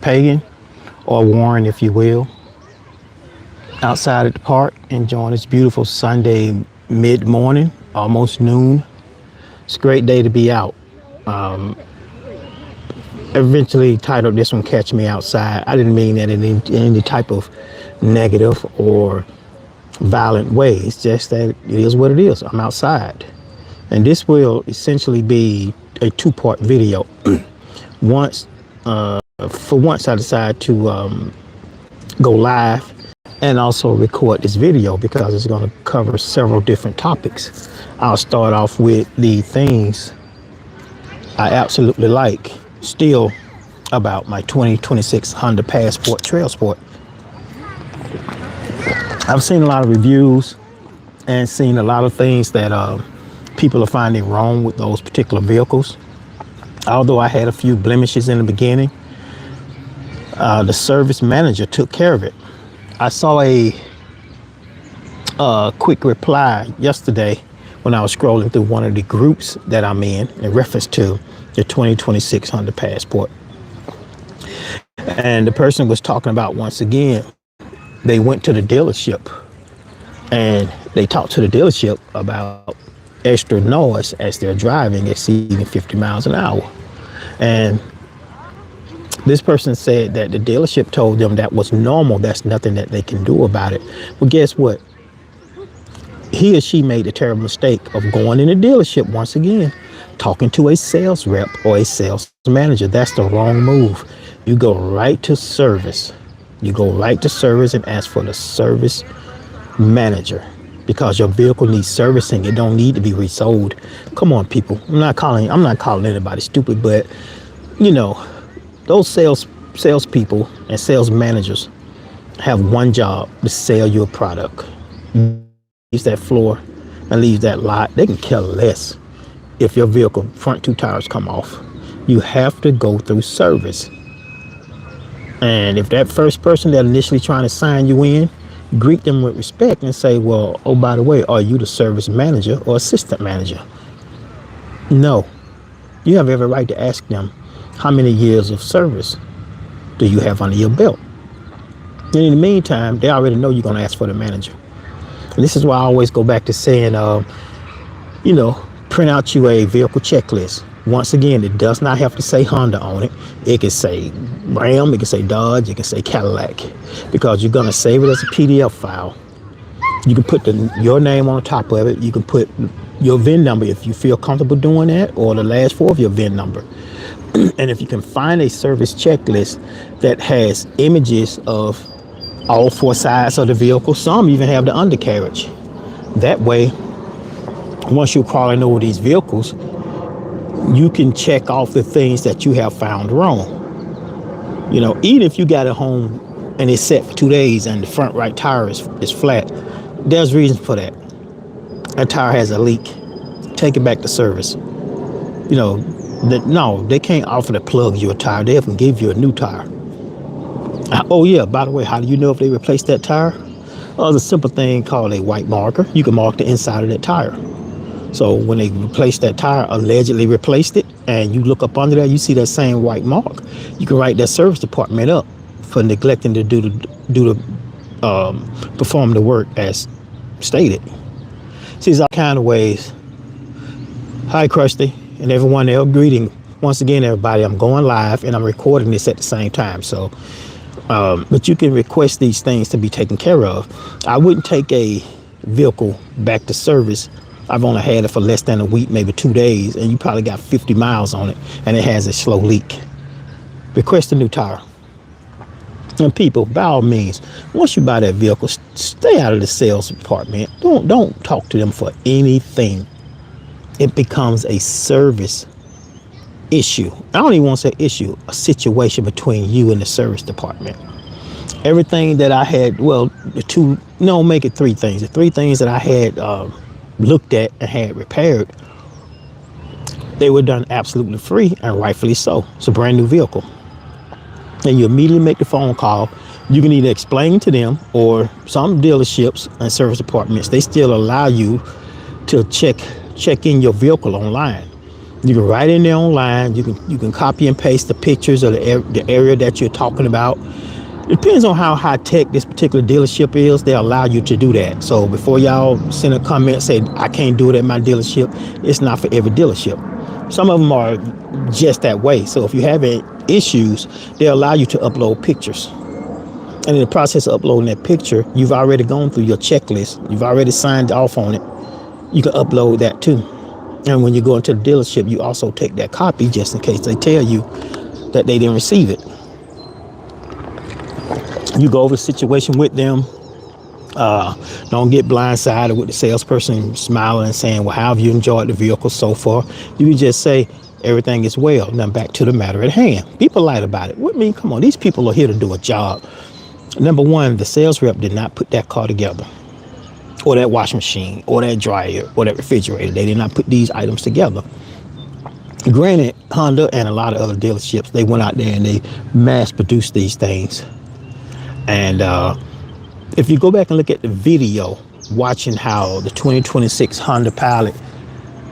Mistapagan, or Warren, if you will, outside at the park, enjoying this beautiful Sunday mid morning, almost noon. It's a great day to be out. Um, Eventually titled this one Catch Me Outside. I didn't mean that in any type of negative or violent way. It's just that it is what it is. I'm outside. And this will essentially be a two-part video. Once, for once, I decided to go live and also record this video because it's going to cover several different topics. I'll start off with the things I absolutely like still about my 2026 Honda Passport Trail Sport. I've seen a lot of reviews and seen a lot of things that people are finding wrong with those particular vehicles. Although I had a few blemishes in the beginning, the service manager took care of it. I saw a quick reply yesterday when I was scrolling through one of the groups that I'm in reference to the 2026 Honda Passport. And the person was talking about, once again, they went to the dealership and they talked to the dealership about extra noise as they're driving exceeding 50 miles an hour. And this person said that the dealership told them that was normal. That's nothing that they can do about it. Well, guess what? He or she made the terrible mistake of going in the dealership once again, talking to a sales rep or a sales manager. That's the wrong move. You go right to service. You go right to service and ask for the service manager because your vehicle needs servicing. It don't need to be resold. Come on, people. I'm not calling anybody stupid, but you know, those salespeople and sales managers have one job: to sell your product. Leaves that floor and leaves that lot. They can care less if your vehicle front two tires come off. You have to go through service. And if that first person that initially trying to sign you in, greet them with respect and say, well, oh, by the way, are you the service manager or assistant manager? No. You have every right to ask them, how many years of service do you have under your belt? And in the meantime, they already know you're going to ask for the manager. And this is why I always go back to saying, print out you a vehicle checklist. Once again, it does not have to say Honda on it. It can say Ram, it can say Dodge, it can say Cadillac, because you're going to save it as a PDF file. You can put your name on the top of it. You can put your VIN number if you feel comfortable doing that, or the last four of your VIN number. And if you can find a service checklist that has images of all four sides of the vehicle, some even have the undercarriage. That way, once you're crawling over these vehicles, you can check off the things that you have found wrong. You know, even if you got it home and it's set for 2 days and the front right tire is flat, there's reason for that. That tire has a leak. Take it back to service. You know, no, they can't offer to plug your tire. They can give you a new tire. Oh yeah, by the way, how do you know if they replaced that tire? There's a simple thing called a white marker. You can mark the inside of that tire. So when they replaced that tire, allegedly replaced it, and you look up under there, you see that same white mark. You can write that service department up for neglecting to perform the work as stated. See, there's all kind of ways. Hi, Krusty, and everyone else. Greeting once again, everybody. I'm going live and I'm recording this at the same time. So, but you can request these things to be taken care of. I wouldn't take a vehicle back to service. I've only had it for less than a week, maybe 2 days, and you probably got 50 miles on it, and it has a slow leak. Request a new tire. And people, by all means, once you buy that vehicle, stay out of the sales department. Don't talk to them for anything. It becomes a service issue. I don't even want to say issue, a situation between you and the service department. Everything that I had, make it three things. The three things that I had looked at and had repaired, they were done absolutely free, and rightfully so. It's a brand new vehicle. And you immediately make the phone call. You can either explain to them, or some dealerships and service departments, they still allow you to check in your vehicle online. You can write in there online. You can copy and paste the pictures of the area that you're talking about. It depends on how high tech this particular dealership is. They allow you to do that. So before y'all send a comment say I can't do it at my dealership, it's not for every dealership. Some of them are just that way. So if you're having issues, they allow you to upload pictures. And in the process of uploading that picture, you've already gone through your checklist. You've already signed off on it. You can upload that too. And when you go into the dealership, you also take that copy just in case they tell you that they didn't receive it. You go over the situation with them. Don't get blindsided with the salesperson smiling and saying, well, how have you enjoyed the vehicle so far? You can just say everything is well. Now back to the matter at hand. Be polite about it. What mean? Come on, these people are here to do a job. Number one, the sales rep did not put that car together, or that washing machine, or that dryer, or that refrigerator. They did not put these items together. Granted, Honda and a lot of other dealerships, they went out there and they mass produced these things. And if you go back and look at the video, watching how the 2026 Honda Pilot,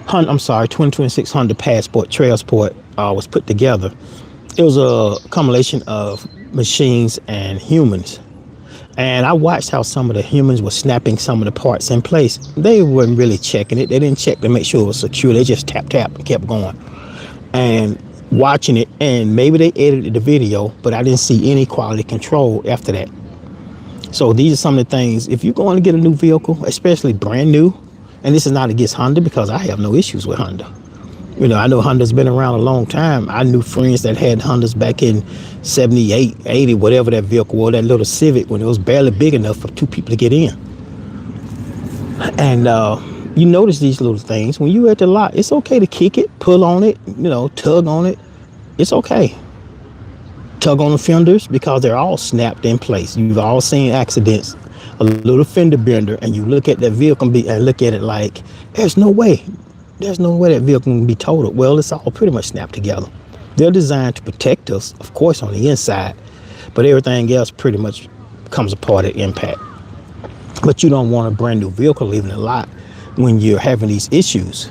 2026 Honda Passport, Trailsport was put together, it was a combination of machines and humans. And I watched how some of the humans were snapping some of the parts in place. They weren't really checking it. They didn't check to make sure it was secure. They just tap and kept going. And watching it, and maybe they edited the video, but I didn't see any quality control after that. So these are some of the things, if you're going to get a new vehicle, especially brand new, and this is not against Honda because I have no issues with Honda. You know, I know Honda's been around a long time. I knew friends that had Hondas back in 78, 80, whatever that vehicle was, that little Civic, when it was barely big enough for two people to get in. And you notice these little things. When you're at the lot, it's okay to kick it, pull on it, tug on it. It's okay. Tug on the fenders because they're all snapped in place. You've all seen accidents, a little fender bender, and you look at that vehicle and look at it like, there's no way that vehicle can be totaled. Well, it's all pretty much snapped together. They're designed to protect us, of course, on the inside, but everything else pretty much comes apart at impact. But you don't want a brand new vehicle leaving the lot when you're having these issues.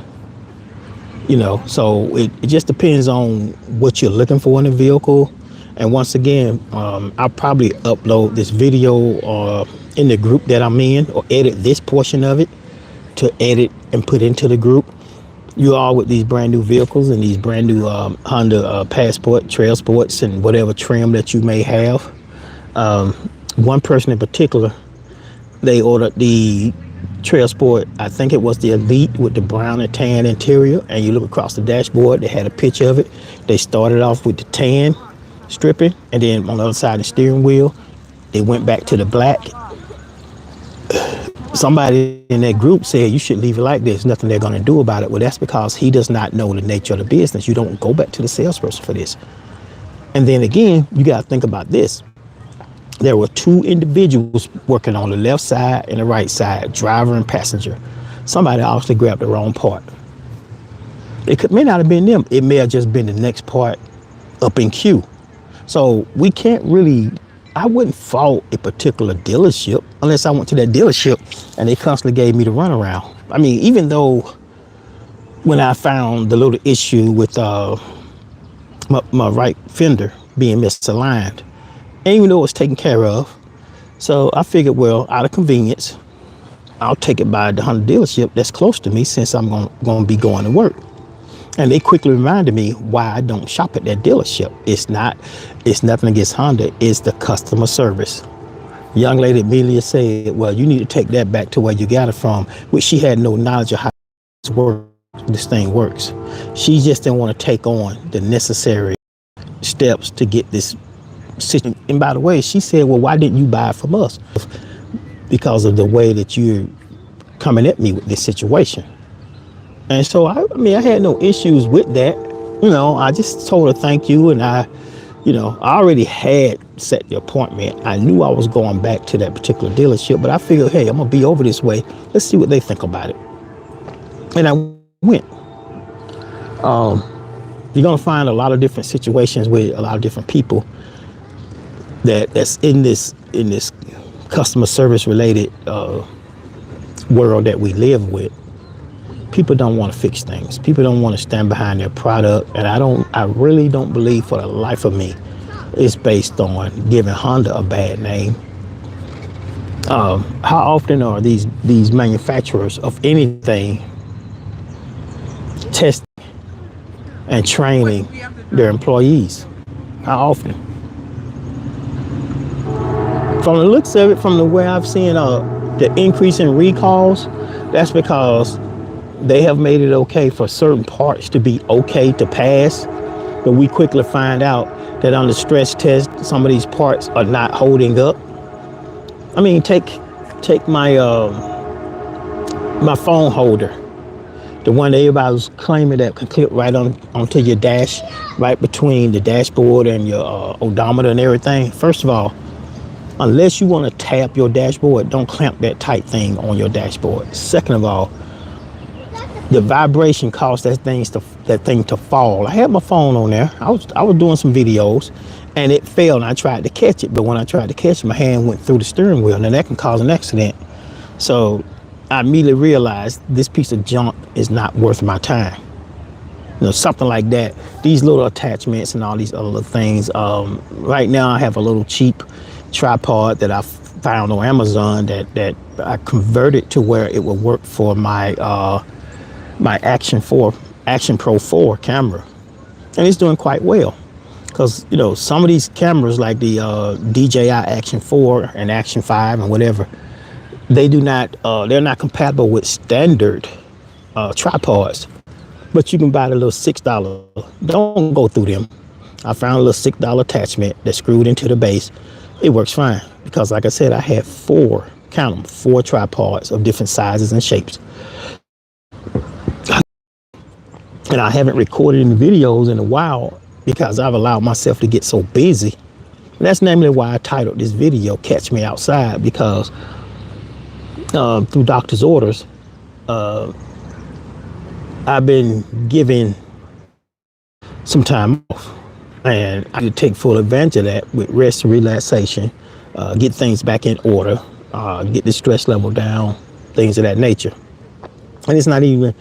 So it just depends on what you're looking for in a vehicle. And once again, I'll probably upload this video in the group that I'm in, or edit this portion of it to edit and put into the group. You all with these brand new vehicles and these brand new Honda Passport, Trail Sports, and whatever trim that you may have. One person in particular, they ordered the Trail Sport, I think it was the Elite with the brown and tan interior, and you look across the dashboard, they had a picture of it. They started off with the tan stripping, and then on the other side of the steering wheel, they went back to the black. Somebody in that group said you should leave it like this, nothing they're going to do about it. Well, that's because he does not know the nature of the business. You don't go back to the salesperson for this. And then again, you got to think about this. There were two individuals working on the left side and the right side, driver and passenger. Somebody obviously grabbed the wrong part. May not have been them. It may have just been the next part up in queue. So we can't really, I wouldn't fault a particular dealership unless I went to that dealership and they constantly gave me the runaround. I mean, even though when I found the little issue with my right fender being misaligned, and even though it was taken care of, so I figured, well, out of convenience, I'll take it by the Honda dealership that's close to me since I'm going to be going to work. And they quickly reminded me why I don't shop at that dealership. It's nothing against Honda. It's the customer service. Young lady immediately said, well, you need to take that back to where you got it from, which she had no knowledge of how this thing works. She just didn't want to take on the necessary steps to get this situation. And by the way, she said, well, why didn't you buy it from us? Because of the way that you're coming at me with this situation. And so, I had no issues with that. I just told her thank you. And I already had set the appointment. I knew I was going back to that particular dealership, but I figured, hey, I'm going to be over this way. Let's see what they think about it. And I went. You're going to find a lot of different situations with a lot of different people that's in this customer service related world that we live with. people don't want to fix things. People don't want to stand behind their product. And I really don't believe for the life of me it's based on giving Honda a bad name. How often are these manufacturers of anything testing and training their employees? How often? From the looks of it, from the way I've seen the increase in recalls, that's because they have made it okay for certain parts to be okay to pass, but we quickly find out that on the stress test, some of these parts are not holding up. I mean, take my my phone holder, the one that everybody was claiming that could clip right onto your dash, right between the dashboard and your odometer and everything. First of all, unless you want to tap your dashboard, don't clamp that tight thing on your dashboard. Second of all, the vibration caused that thing to fall. I had my phone on there. I was doing some videos, and it fell. And I tried to catch it, but when I tried to catch it, my hand went through the steering wheel, and that can cause an accident. So I immediately realized this piece of junk is not worth my time. Something like that. These little attachments and all these other little things. Right now, I have a little cheap tripod that I found on Amazon that I converted to where it will work for my my Action Pro 4 camera, and it's doing quite well. Because some of these cameras like the DJI Action 4 and Action 5 and whatever, they're not compatible with standard tripods. But you can buy the little $6. Don't go through them. I found a little $6 attachment that's screwed into the base. It works fine because, like I said, I had four tripods of different sizes and shapes. And I haven't recorded any videos in a while because I've allowed myself to get so busy. And that's namely why I titled this video "Catch Me Outside," because through doctor's orders, I've been given some time off, and I need to take full advantage of that with rest and relaxation, get things back in order, get the stress level down, things of that nature. And it's not even,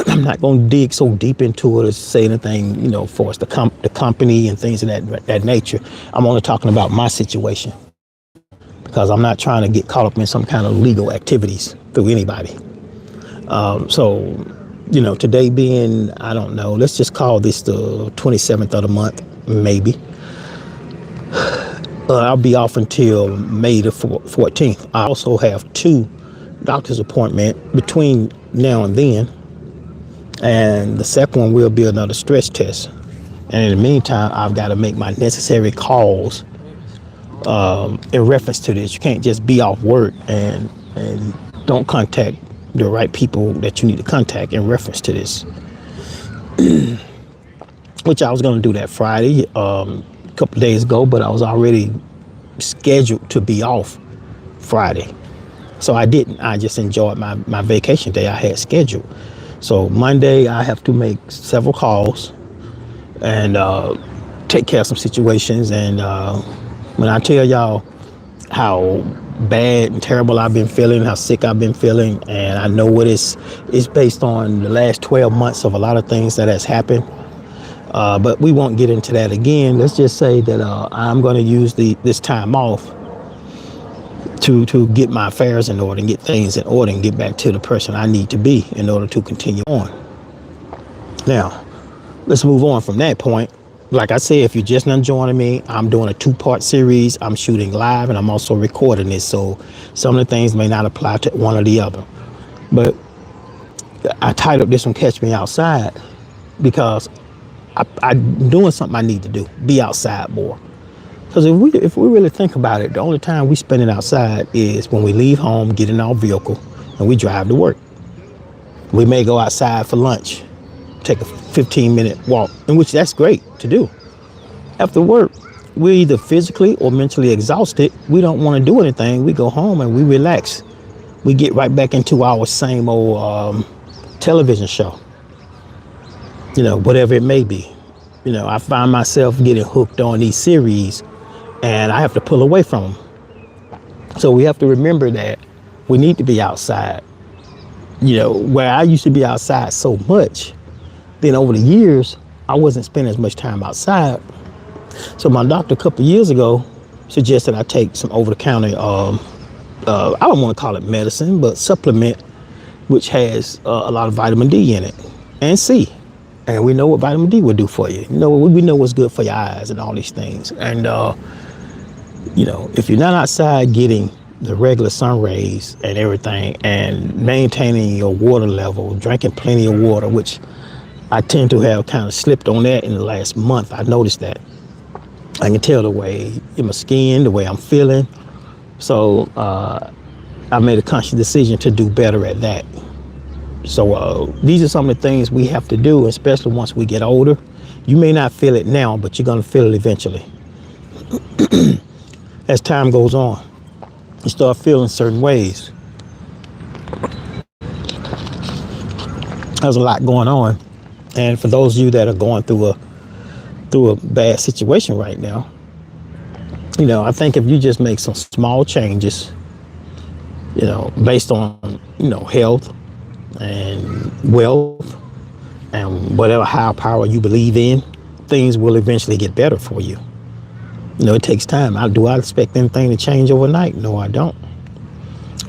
I'm not going to dig so deep into it or say anything, for us, the company and things of that nature. I'm only talking about my situation because I'm not trying to get caught up in some kind of legal activities through anybody. So, today being, I don't know, let's just call this the 27th of the month, maybe. I'll be off until May the 14th. I also have 2 doctor's appointments between now and then. And the second one will be another stress test. And in the meantime, I've got to make my necessary calls in reference to this. You can't just be off work and don't contact the right people that you need to contact in reference to this. Which I was going to do that Friday, a couple of days ago, but I was already scheduled to be off Friday. So I didn't. I just enjoyed my vacation day I had scheduled. So Monday, I have to make several calls and take care of some situations. And when I tell y'all how bad and terrible I've been feeling, how sick I've been feeling, and I know what it's based on the last 12 months of a lot of things that has happened. But we won't get into that again. Let's just say that I'm going to use this time off to get my affairs in order and get things in order and get back to the person I need to be in order to continue on. Now, let's move on from that point. Like I said, if you're just not joining me, I'm doing a 2-part series. I'm shooting live and I'm also recording this. So some of the things may not apply to one or the other. But I titled this one "Catch Me Outside" because I'm doing something I need to do, be outside more. Because if we really think about it, the only time we spend it outside is when we leave home, get in our vehicle, and we drive to work. We may go outside for lunch, take a 15-minute walk, in which that's great to do. After work, we're either physically or mentally exhausted. We don't want to do anything. We go home and we relax. We get right back into our same old television show, whatever it may be. I find myself getting hooked on these series and I have to pull away from them. So we have to remember that we need to be outside. Where I used to be outside so much, then over the years, I wasn't spending as much time outside. So my doctor a couple of years ago suggested I take some over-the-counter, I don't want to call it medicine, but supplement, which has a lot of vitamin D in it and C. And we know what vitamin D will do for you. We know what's good for your eyes and all these things. And, if you're not outside getting the regular sun rays and everything and maintaining your water level, drinking plenty of water, which I tend to have kind of slipped on that in the last month. I noticed that. I can tell the way in my skin, the way I'm feeling. So I made a conscious decision to do better at that. So these are some of the things we have to do, especially once we get older. You may not feel it now, but you're going to feel it eventually. As time goes on, you start feeling certain ways. There's a lot going on. And for those of you that are going through a bad situation right now, I think if you just make some small changes, based on, health and wealth and whatever higher power you believe in, things will eventually get better for you. It takes time. Do I expect anything to change overnight? No, I don't.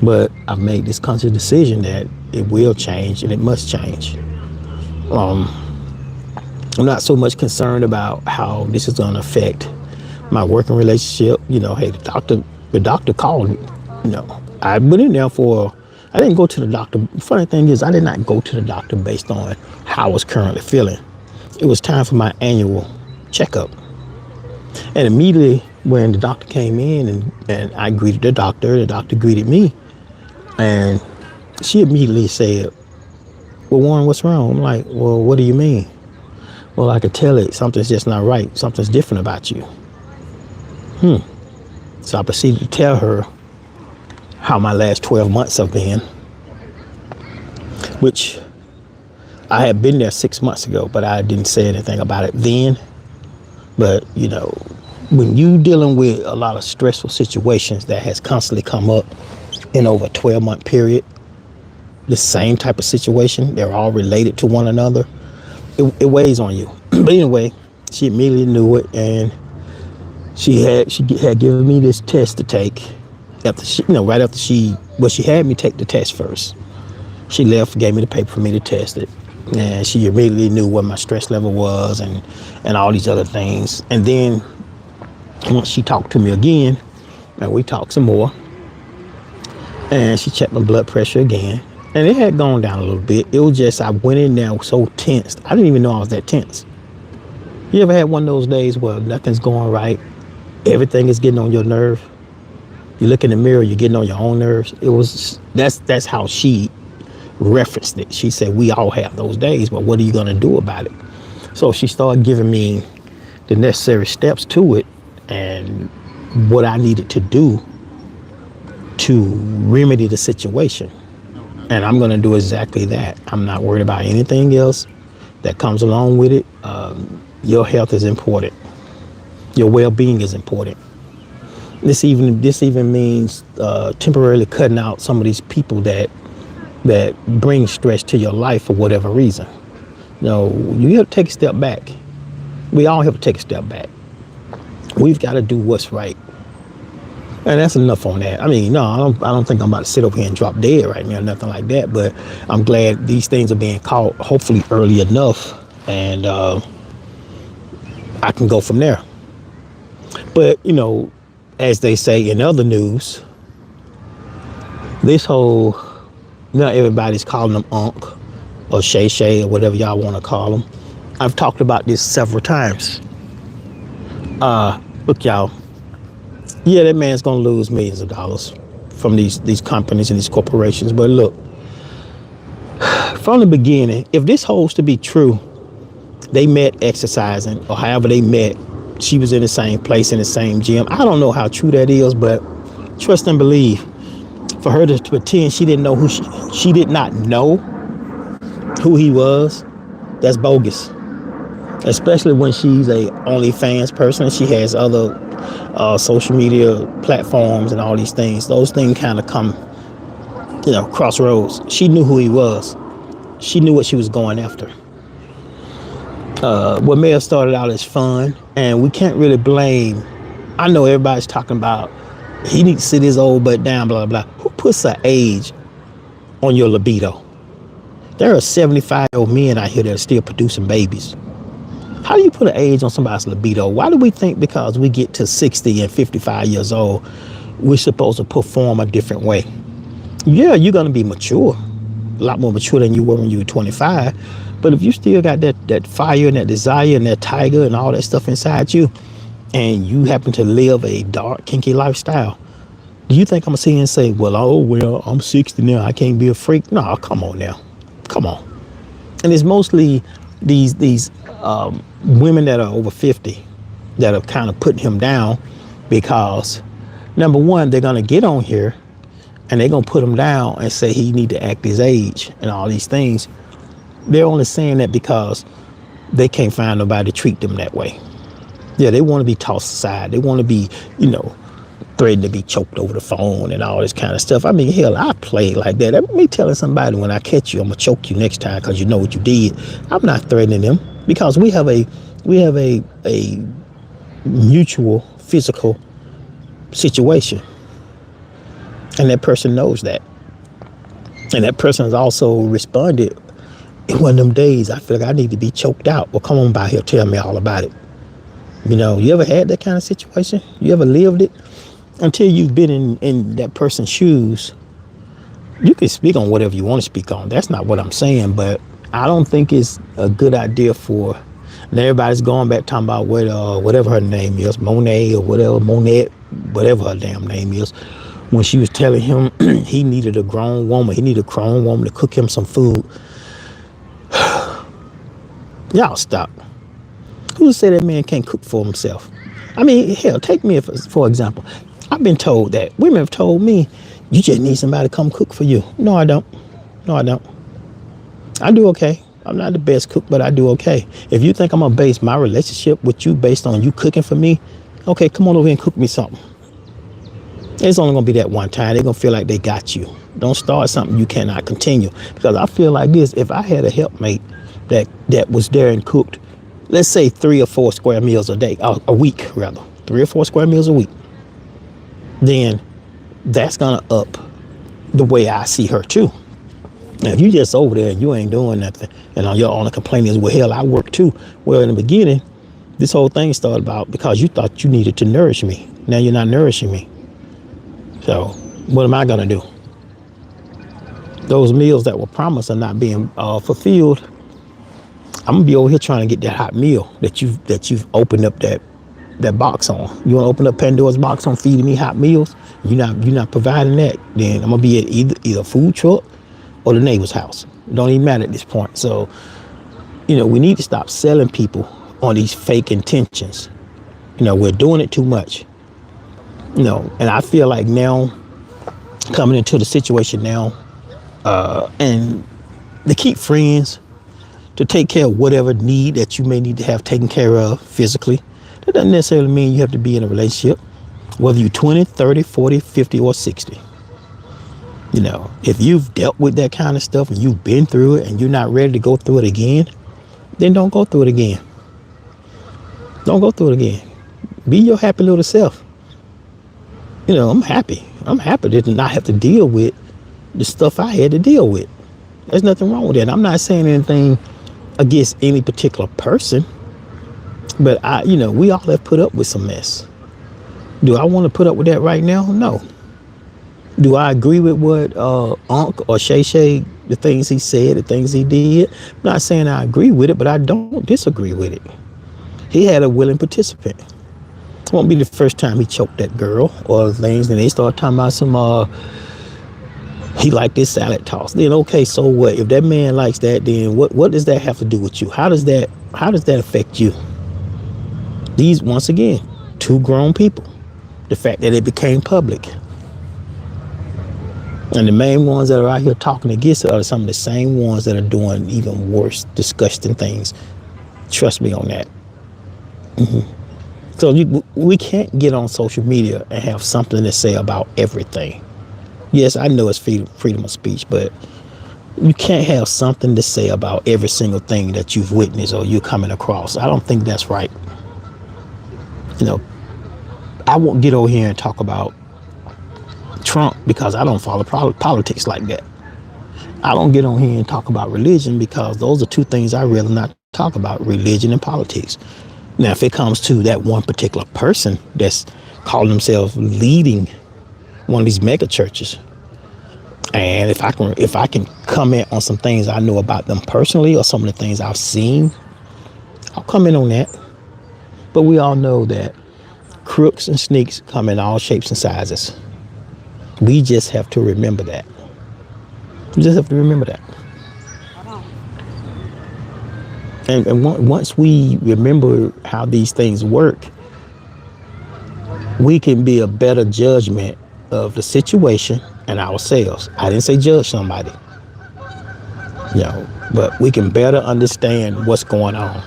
But I've made this conscious decision that it will change and it must change. I'm not so much concerned about how this is going to affect my working relationship. Hey, the doctor called me. I went in there I didn't go to the doctor. The funny thing is, I did not go to the doctor based on how I was currently feeling. It was time for my annual checkup. And immediately when the doctor came in and I greeted the doctor greeted me. And she immediately said, "Well, Warren, what's wrong?" I'm like, "Well, what do you mean?" "Well, I could tell it. Something's just not right. Something's different about you." So I proceeded to tell her how my last 12 months have been, which I had been there 6 months ago, but I didn't say anything about it then. But, when you dealing with a lot of stressful situations that has constantly come up in over a 12-month period, the same type of situation, they're all related to one another, it weighs on you. But anyway, she immediately knew it, and she had given me this test to take after she had me take the test first. She left, gave me the paper for me to test it, and she immediately knew what my stress level was and all these other things. And then once she talked to me again, and we talked some more, and she checked my blood pressure again, and it had gone down a little bit. It was just I went in there so tense. I didn't even know I was that tense. You ever had one of those days where nothing's going right? Everything is getting on your nerve. You look in the mirror, you're getting on your own nerves. That's how she referenced it. She said, we all have those days, but what are you going to do about it? So she started giving me the necessary steps to it and what I needed to do to remedy the situation. And I'm going to do exactly that. I'm not worried about anything else that comes along with it. Your health is important. Your well-being is important. This even means temporarily cutting out some of these people that bring stress to your life for whatever reason. You have to take a step back. We all have to take a step back. We've got to do what's right. And that's enough on that. I mean, no, I don't think I'm about to sit over here and drop dead right now, nothing like that. But I'm glad these things are being caught, hopefully early enough, and I can go from there. But, as they say in other news, this whole, everybody's calling them Unc or Shay Shay or whatever y'all want to call them. I've talked about this several times. Look, y'all. Yeah, that man's going to lose millions of dollars from these companies and these corporations. But look, from the beginning, if this holds to be true, they met exercising or however they met. She was in the same place, in the same gym. I don't know how true that is, but trust and believe. For her to pretend she didn't know she did not know who he was, that's bogus. Especially when she's a OnlyFans person. She has other social media platforms and all these things. Those things kind of come crossroads. She knew who he was. She knew what she was going after. What may have started out as fun, and we can't really blame. I know everybody's talking about he needs to sit his old butt down, blah, blah, blah. Who puts an age on your libido? There are 75-year-old men out here that are still producing babies. How do you put an age on somebody's libido? Why do we think because we get to 60 and 55 years old, we're supposed to perform a different way? Yeah, you're going to be mature, a lot more mature than you were when you were 25. But if you still got that fire and that desire and that tiger and all that stuff inside you, and you happen to live a dark, kinky lifestyle, do you think I'm going to sit here and say, well, I'm 60 now, I can't be a freak? No, come on now. Come on. And it's mostly these women that are over 50 that are kind of putting him down because, number one, they're going to get on here and they're going to put him down and say he need to act his age and all these things. They're only saying that because they can't find nobody to treat them that way. Yeah, they want to be tossed aside. They want to be, threatened to be choked over the phone and all this kind of stuff. I mean, hell, I play like that. That me telling somebody when I catch you, I'm gonna choke you next time because you know what you did. I'm not threatening them because we have a mutual physical situation, and that person knows that, and that person has also responded. In one of them days, I feel like I need to be choked out. Well, come on by here, tell me all about it. You ever had that kind of situation? You ever lived it? Until you've been in that person's shoes, you can speak on whatever you want to speak on. That's not what I'm saying, but I don't think it's a good idea for, and everybody's going back talking about whatever her name is, Monet or whatever, Monette, whatever her damn name is, when she was telling him he needed a grown woman, to cook him some food. Y'all stop. Who said that man can't cook for himself? I mean, hell, take me for example. I've been told that. Women have told me, you just need somebody to come cook for you. No, I don't. I do okay. I'm not the best cook, but I do okay. If you think I'm going to base my relationship with you based on you cooking for me, okay, come on over here and cook me something. It's only going to be that one time. They're going to feel like they got you. Don't start something you cannot continue. Because I feel like this, if I had a helpmate that was there and cooked, let's say 3 or 4 square meals a day, a week rather, 3 or 4 square meals a week, then that's gonna up the way I see her too. Now, if you just over there and you ain't doing nothing, and all your only complaint is, well, hell, I work too. Well, in the beginning, this whole thing started about because you thought you needed to nourish me. Now you're not nourishing me. So what am I gonna do? Those meals that were promised are not being fulfilled. I'm gonna be over here trying to get that hot meal that you've opened up that box on. You want to open up Pandora's box on feeding me hot meals? You're not providing that. Then I'm gonna be at either food truck or the neighbor's house. It don't even matter at this point. So, we need to stop selling people on these fake intentions. We're doing it too much. And I feel like now coming into the situation now, and to keep friends, to take care of whatever need that you may need to have taken care of physically. That doesn't necessarily mean you have to be in a relationship, whether you're 20, 30, 40, 50, or 60. If you've dealt with that kind of stuff and you've been through it and you're not ready to go through it again, then don't go through it again. Don't go through it again. Be your happy little self. I'm happy. I'm happy to not have to deal with the stuff I had to deal with. There's nothing wrong with that. I'm not saying anything against any particular person, but we all have put up with some mess. Do I want to put up with that right now? No. Do I agree with what Unc or Shay Shay, the things he said, the things he did? I'm not saying I agree with it, but I don't disagree with it. He had a willing participant. It won't be the first time he choked that girl or things, and they start talking about some he liked this salad toss. Then okay, so what? If that man likes that, then what does that have to do with you? How does that affect you? These, once again, 2 grown people. The fact that it became public. And the main ones that are out here talking against it are some of the same ones that are doing even worse, disgusting things. Trust me on that. So we can't get on social media and have something to say about everything. Yes, I know it's freedom of speech, but you can't have something to say about every single thing that you've witnessed or you're coming across. I don't think that's right. You know, I won't get over here and talk about Trump because I don't follow politics like that. I don't get on here and talk about religion because those are two things I really not talk about, religion and politics. Now, if it comes to that one particular person that's calling themselves leading one of these mega churches, and if I can comment on some things I know about them personally or some of the things I've seen, I'll comment on that. But we all know that crooks and sneaks come in all shapes and sizes. We just have to remember that. We just have to remember that. And once we remember how these things work, we can be a better judgment of the situation and ourselves. I didn't say judge somebody, but we can better understand what's going on,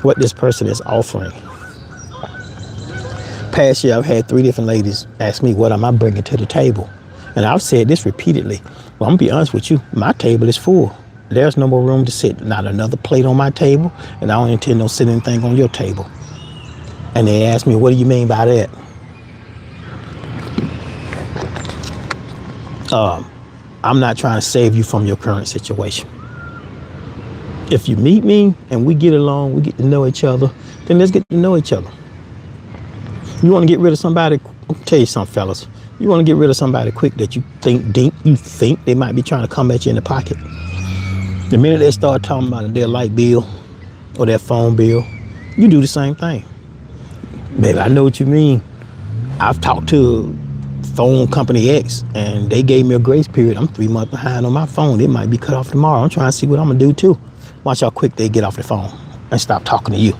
what this person is offering. Past year, I've had 3 different ladies ask me, what am I bringing to the table? And I've said this repeatedly. Well, I'm gonna be honest with you. My table is full. There's no more room to sit. Not another plate on my table, and I don't intend to sit anything on your table. And they ask me, what do you mean by that? I'm not trying to save you from your current situation. If you meet me and we get along, we get to know each other, then let's get to know each other. You want to get rid of somebody? I'll tell you something, fellas. You want to get rid of somebody quick that you think they might be trying to come at you in the pocket. The minute they start talking about their light bill or their phone bill, you do the same thing. Baby, I know what you mean. I've talked to phone company X and they gave me a grace period. I'm 3 months behind on my phone. It might be cut off tomorrow. I'm trying to see what I'm gonna do too. Watch how quick they get off the phone and stop talking to you.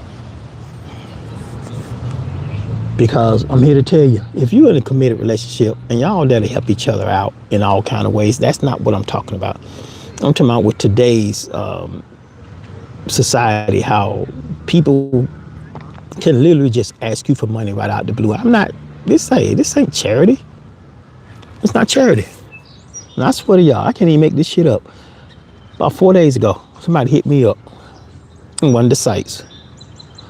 Because I'm here to tell you, if you're in a committed relationship and y'all there to help each other out in all kind of ways, that's not what I'm talking about. I'm talking about with today's society, how people can literally just ask you for money right out the blue. This ain't charity. It's not charity. And I swear to y'all, I can't even make this shit up. About 4 days ago, somebody hit me up on one of the sites.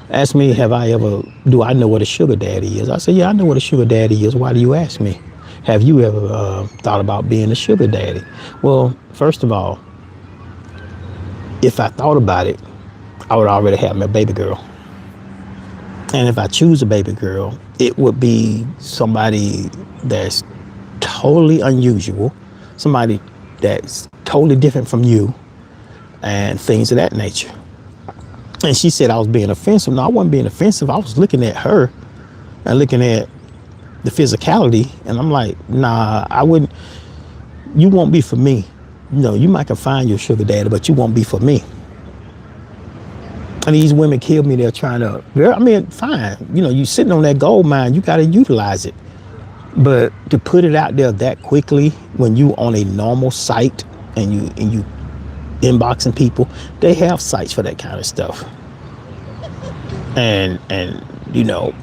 Asked me, do I know what a sugar daddy is? I said, yeah, I know what a sugar daddy is. Why do you ask me? Have you ever thought about being a sugar daddy? Well, first of all, if I thought about it, I would already have my baby girl. And if I choose a baby girl, it would be somebody that's totally unusual, somebody that's totally different from you, and things of that nature. And she said I was being offensive. No, I wasn't being offensive. I was looking at her and looking at the physicality, and I'm like, nah, I wouldn't. You won't be for me. You might can find your sugar daddy, but you won't be for me. And these women kill me. They're trying to. Fine. You sitting on that gold mine. You got to utilize it. But to put it out there that quickly when you on a normal site and you inboxing people, they have sites for that kind of stuff. And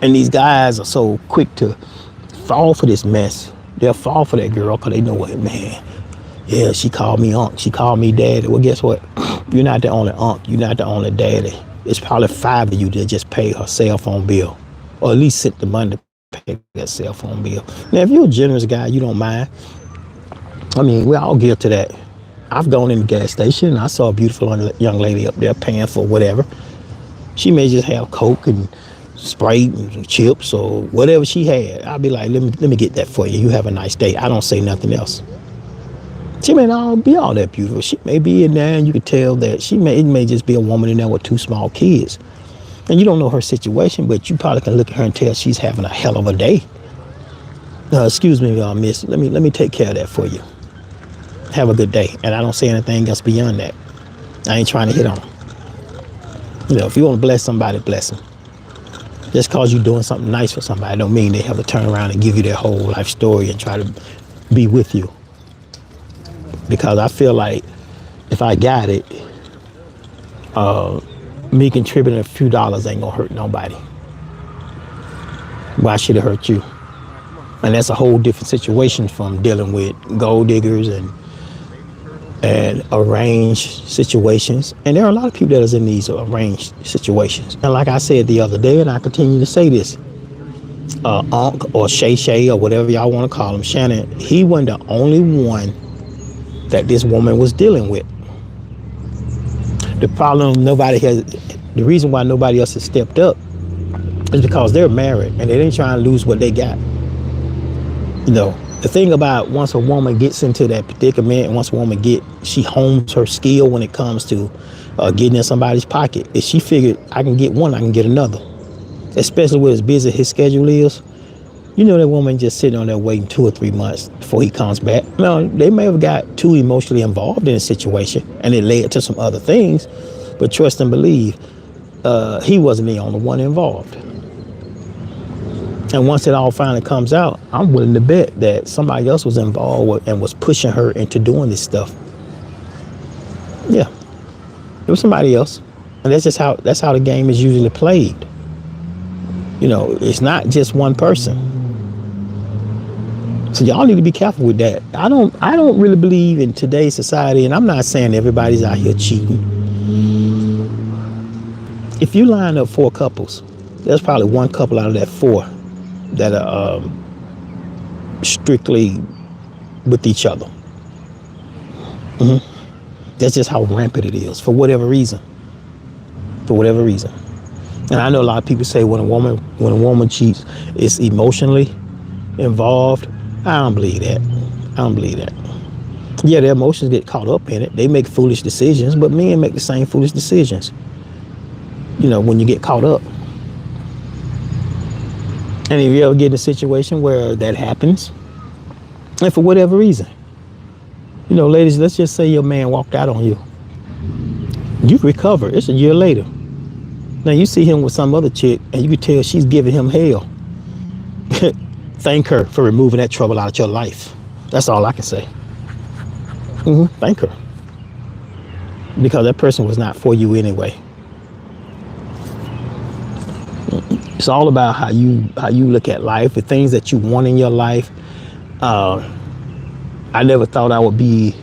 these guys are so quick to fall for this mess. They'll fall for that girl because they know what, man. Yeah, she called me unc. She called me daddy. Well, guess what? You're not the only unc. You're not the only daddy. It's probably 5 of you that just pay her cell phone bill, or at least sent the money to pay that cell phone bill. Now, if you're a generous guy, you don't mind. We're all guilty to that. I've gone in the gas station and I saw a beautiful young lady up there paying for whatever. She may just have Coke and Sprite and chips or whatever she had. I'll be like, let me get that for you. You have a nice day. I don't say nothing else. She may not be all that beautiful. She may be in there and you can tell that it may just be a woman in there with 2 small kids. And you don't know her situation, but you probably can look at her and tell she's having a hell of a day. Excuse me, miss, let me take care of that for you. Have a good day. And I don't say anything else beyond that. I ain't trying to hit on them. If you want to bless somebody, bless them. Just cause you're doing something nice for somebody don't mean they have to turn around and give you their whole life story and try to be with you. Because I feel like if I got it, me contributing a few dollars ain't gonna hurt nobody. Why should it hurt you? And that's a whole different situation from dealing with gold diggers and arranged situations. And there are a lot of people that is in these arranged situations. And like I said the other day, and I continue to say this, Unc or Shay Shay or whatever y'all want to call him, Shannon, he wasn't the only one that this woman was dealing with. The problem the reason why nobody else has stepped up is because they're married and they didn't try and lose what they got. You know, the thing about once a woman gets into that predicament, and once a woman she hones her skill when it comes to getting in somebody's pocket. If she figured I can get one, I can get another. Especially with as busy his schedule is, you know that woman just sitting on there waiting 2 or 3 months before he comes back. Now, they may have got too emotionally involved in a situation and it led to some other things, but trust and believe, he wasn't the only one involved. And once it all finally comes out, I'm willing to bet that somebody else was involved and was pushing her into doing this stuff. Yeah, it was somebody else. And that's how the game is usually played. You know, it's not just one person. So y'all need to be careful with that. I don't really believe in today's society, and I'm not saying everybody's out here cheating. If you line up 4 couples, there's probably 1 couple out of that 4 that are strictly with each other. That's just how rampant it is, for whatever reason. For whatever reason. And I know a lot of people say when a woman cheats, it's emotionally involved. I don't believe that. Yeah, their emotions get caught up in it. They make foolish decisions, but men make the same foolish decisions. You know, when you get caught up. And if you ever get in a situation where that happens, and for whatever reason, you know, ladies, let's just say your man walked out on you. You recover. It's a year later. Now you see him with some other chick and you can tell she's giving him hell. Thank her for removing that trouble out of your life. That's all I can say. Thank her. Because that person was not for you anyway. It's all about how you look at life, the things that you want in your life. I never thought I would be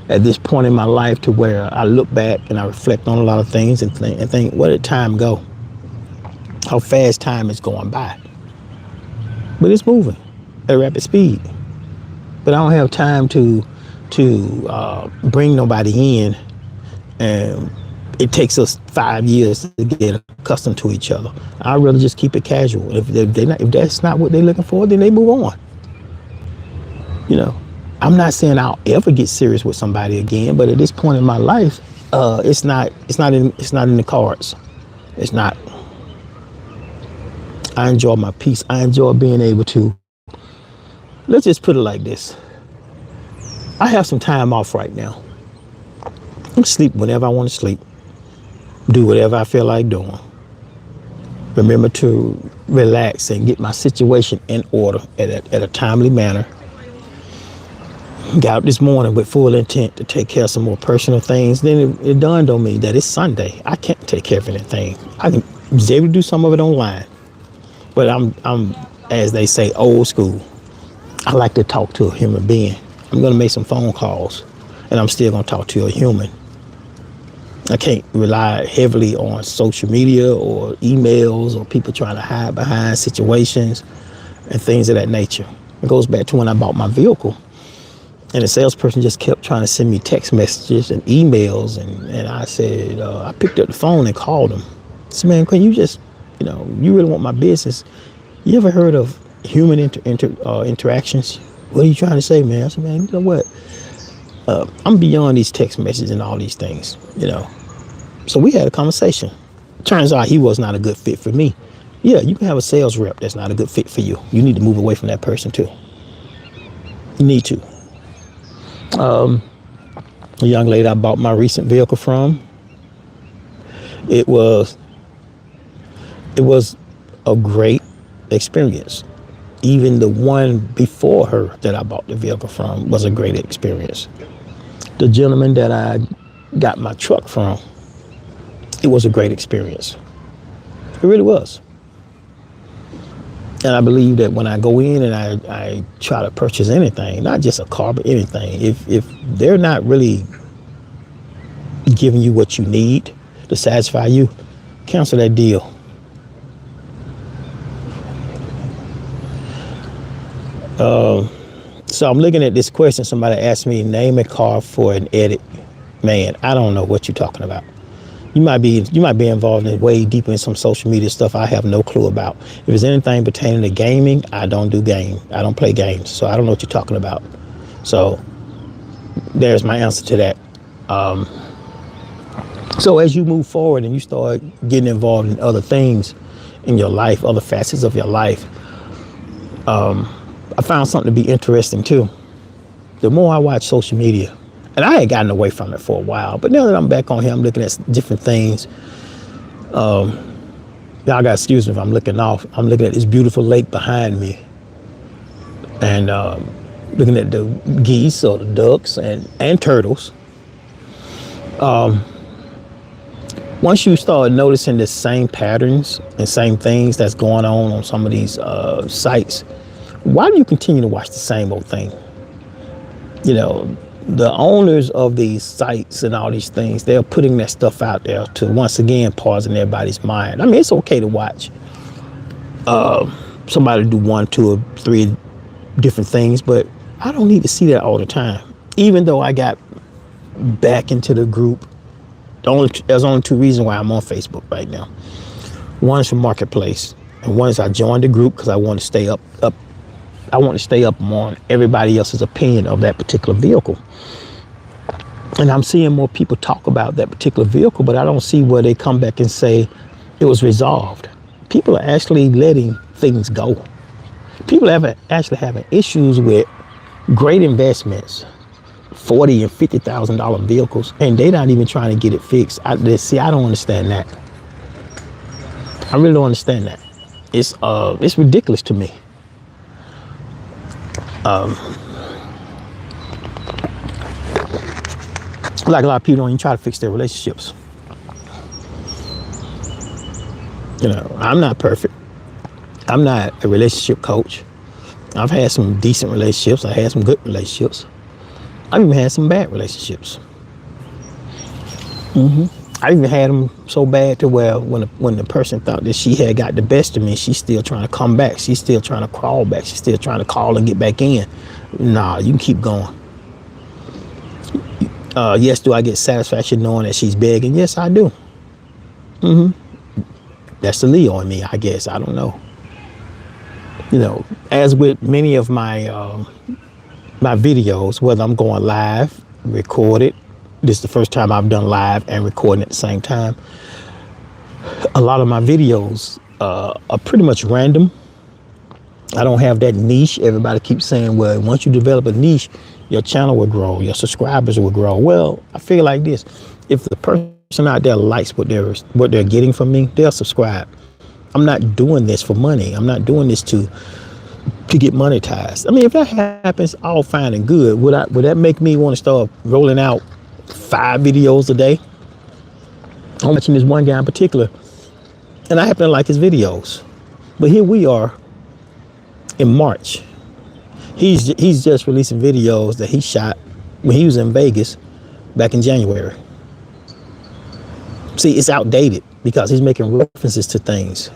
at this point in my life to where I look back and I reflect on a lot of things and think, where did time go? How fast time is going by. But it's moving at rapid speed. But I don't have time to bring nobody in, and it takes us 5 years to get accustomed to each other. I'd rather just keep it casual. If that's not what they're looking for, then they move on. You know, I'm not saying I'll ever get serious with somebody again, but at this point in my life, it's not in the cards. It's not. I enjoy my peace. I enjoy being able to. Let's just put it like this. I have some time off right now. I sleep whenever I want to sleep. Do whatever I feel like doing. Remember to relax and get my situation in order at a timely manner. Got up this morning with full intent to take care of some more personal things. Then it dawned on me that it's Sunday. I can't take care of anything. I was able to do some of it online. But I'm, as they say, old school. I like to talk to a human being. I'm going to make some phone calls, and I'm still going to talk to a human. I can't rely heavily on social media or emails or people trying to hide behind situations and things of that nature. It goes back to when I bought my vehicle, and the salesperson just kept trying to send me text messages and emails, and I said, I picked up the phone and called him. I said, man, can you just, you really want my business? You ever heard of human interactions? What are you trying to say, man? I said, man, you know what? I'm beyond these text messages and all these things, So we had a conversation. Turns out he was not a good fit for me. Yeah, you can have a sales rep that's not a good fit for you. You need to move away from that person too. You need to. A young lady I bought my recent vehicle from, it was a great experience. Even the one before her that I bought the vehicle from was a great experience. The gentleman that I got my truck from, it was a great experience. It really was. And I believe that when I go in and I try to purchase anything, not just a car, but anything, if they're not really giving you what you need to satisfy you, cancel that deal. So I'm looking at this question. Somebody asked me, name a car for an edit. Man, I don't know what you're talking about. You might be involved in way deeper in some social media stuff I have no clue about. If it's anything pertaining to gaming, I don't play games, so I don't know what you're talking about. So there's my answer to that. So as you move forward and you start getting involved in other things in your life, other facets of your life, I found something to be interesting too. The more I watch social media, and I had gotten away from it for a while, but now that I'm back on here, I'm looking at different things. Y'all gotta excuse me if I'm looking off. I'm looking at this beautiful lake behind me, and looking at the geese or the ducks and turtles. Once you start noticing the same patterns and same things that's going on some of these sites, why do you continue to watch the same old thing? You know, the owners of these sites and all these things, they're putting that stuff out there to once again poison everybody's mind. I mean, it's okay to watch somebody do 1, 2, or 3 different things, but I don't need to see that all the time. Even though I got back into the group, there's only 2 reasons why I'm on Facebook right now. One is for marketplace, and one is I joined the group because I want to stay up. I want to stay up on everybody else's opinion of that particular vehicle. And I'm seeing more people talk about that particular vehicle, but I don't see where they come back and say it was resolved. People are actually letting things go. People actually having issues with great investments, $40,000 and $50,000 vehicles, and they're not even trying to get it fixed. I don't understand that. I really don't understand that. It's ridiculous to me. Like a lot of people don't even try to fix their relationships. You know, I'm not perfect. I'm not a relationship coach. I've had some decent relationships. I had some good relationships. I've even had some bad relationships. I even had them so bad to where when the person thought that she had got the best of me, she's still trying to come back. She's still trying to crawl back. She's still trying to call and get back in. Nah, you can keep going. Yes, do I get satisfaction knowing that she's begging? Yes, I do. That's the Leo in me, I guess. I don't know. You know, as with many of my my videos, whether I'm going live, recorded, this is the first time I've done live and recording at the same time. A lot of my videos are pretty much random. I don't have that niche. Everybody keeps saying, well, once you develop a niche, your channel will grow, your subscribers will grow. Well, I feel like this. If the person out there likes what they're getting from me, they'll subscribe. I'm not doing this for money. I'm not doing this to get monetized. I mean, if that happens, all fine and good. Would that make me want to start rolling out 5 videos a day? I'm watching this one guy in particular, and I happen to like his videos. But here we are in March. He's just releasing videos that he shot when he was in Vegas back in January. See, it's outdated because he's making references to things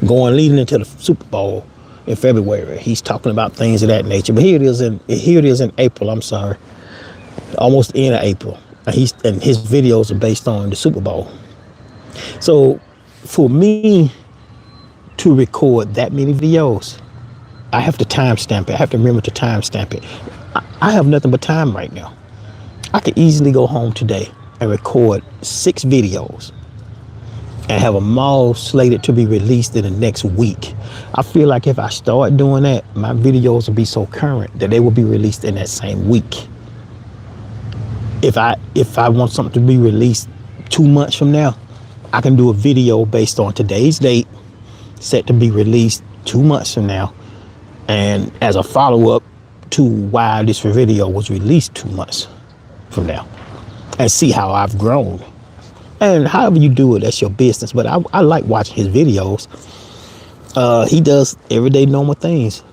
leading into the Super Bowl in February. He's talking about things of that nature. But here it is in April. I'm sorry, almost the end of April. And his videos are based on the Super Bowl. So for me to record that many videos, I have to timestamp it. I have to remember to timestamp it. I have nothing but time right now. I could easily go home today and record 6 videos and have them all slated to be released in the next week. I feel like if I start doing that, my videos will be so current that they will be released in that same week. If I want something to be released 2 months from now, I can do a video based on today's date, set to be released 2 months from now, and as a follow-up to why this video was released 2 months from now, and see how I've grown. And however you do it, that's your business. But I like watching his videos. He does everyday normal things.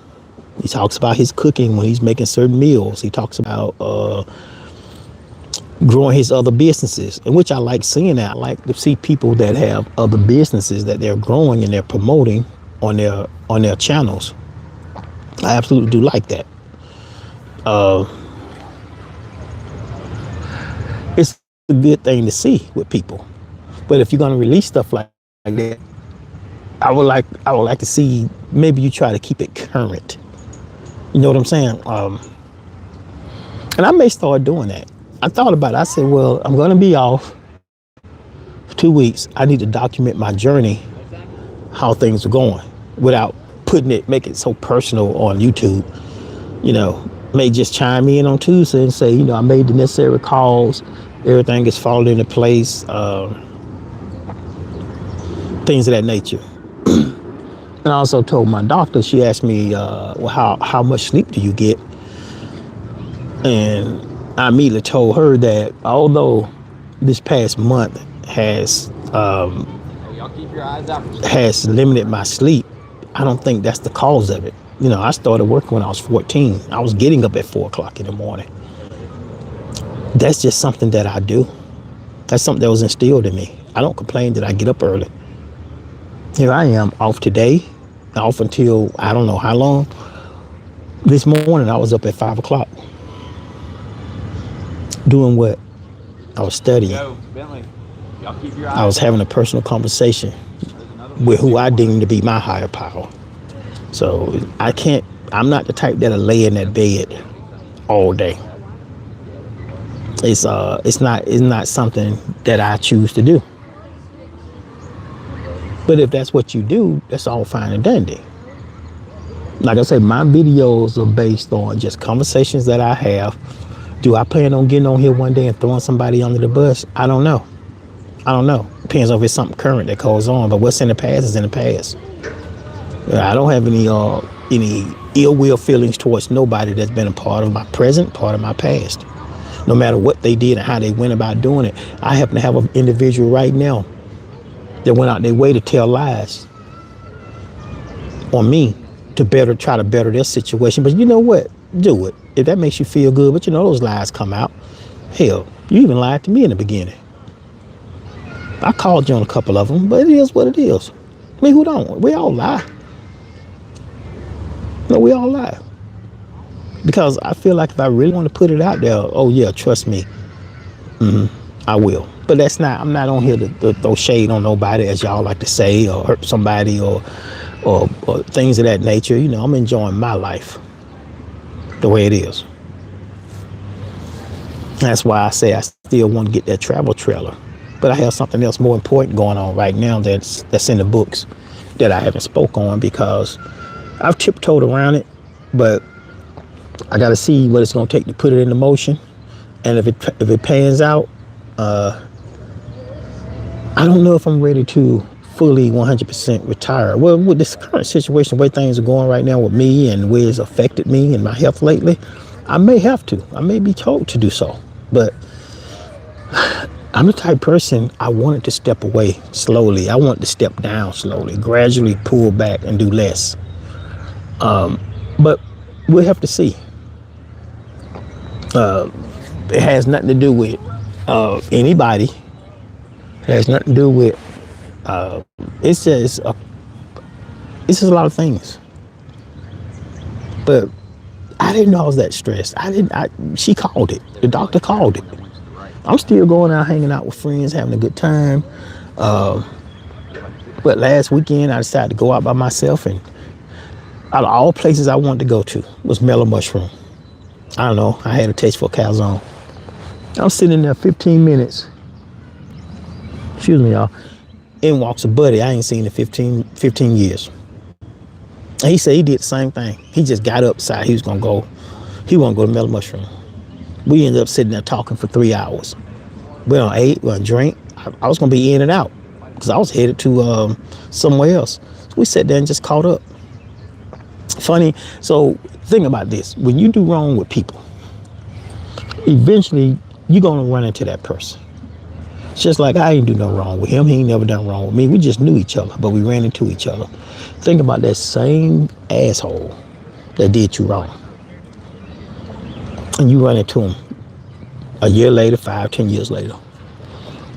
He talks about his cooking when he's making certain meals. He talks about growing his other businesses, in which I like seeing that. I like to see people that have other businesses that they're growing and they're promoting on their channels. I absolutely do like that. It's a good thing to see with people. But if you're gonna release stuff like that, I would like to see maybe you try to keep it current. You know what I'm saying? And I may start doing that. I thought about it. I said, well, I'm gonna be off for 2 weeks. I need to document my journey, how things are going, without make it so personal on YouTube. You know, may just chime in on Tuesday and say, you know, I made the necessary calls, everything is falling into place, things of that nature. And I also told my doctor, she asked me, well, how much sleep do you get? And I immediately told her that although this past month has limited my sleep, I don't think that's the cause of it. You know, I started working when I was 14. I was getting up at 4 o'clock in the morning. That's just something that I do. That's something that was instilled in me. I don't complain that I get up early. Here I am, off today, off until I don't know how long. This morning I was up at 5 o'clock. Doing what? I was studying. I was having a personal conversation with who I deem to be my higher power. So I'm not the type that'll lay in that bed all day. It's not something that I choose to do. But if that's what you do, that's all fine and dandy. Like I said, my videos are based on just conversations that I have. Do I plan on getting on here one day and throwing somebody under the bus? I don't know. Depends on if it's something current that goes on. But what's in the past is in the past. I don't have any ill will feelings towards nobody that's been a part of my present, part of my past. No matter what they did and how they went about doing it. I happen to have an individual right now that went out their way to tell lies on me to try to better their situation. But you know what? Do it. If that makes you feel good. But you know, those lies come out. Hell, you even lied to me in the beginning. I called you on a couple of them, but it is what it is. I mean, who don't? We all lie. No, we all lie. Because I feel like if I really want to put it out there, oh yeah, trust me, I will. But I'm not on here to throw shade on nobody, as y'all like to say, or hurt somebody or things of that nature. You know, I'm enjoying my life the way it is. That's why I say I still want to get that travel trailer. But I have something else more important going on right now that's in the books that I haven't spoke on because I've tiptoed around it, but I got to see what it's going to take to put it into motion. And if it pans out, I don't know if I'm ready to fully 100% retire. Well, with this current situation, the way things are going right now with me and where it's affected me and my health lately, I may have to. I may be told to do so. But I'm the type of person, I wanted to step away slowly. I want to step down slowly, gradually pull back and do less. But we'll have to see. It has nothing to do with anybody. It has nothing to do with, it's just a lot of things. But I didn't know I was that stressed. She called it. The doctor called it. I'm still going out, hanging out with friends, having a good time. But last weekend, I decided to go out by myself, and out of all places I wanted to go to was Mellow Mushroom. I don't know. I had a taste for calzone. I'm sitting in there 15 minutes. Excuse me, y'all. In walks a buddy I ain't seen in 15 years. And he said he did the same thing. He just got up, decided he wanted to go to Mellow Mushroom. We ended up sitting there talking for 3 hours. We done ate, we done drink. I was going to be in and out because I was headed to somewhere else. So we sat there and just caught up. Funny. So think about this. When you do wrong with people, eventually you're going to run into that person. It's just like I ain't do no wrong with him. He ain't never done wrong with me. We just knew each other, but we ran into each other. Think about that same asshole that did you wrong. And you run into him a year later, 5, 10 years later.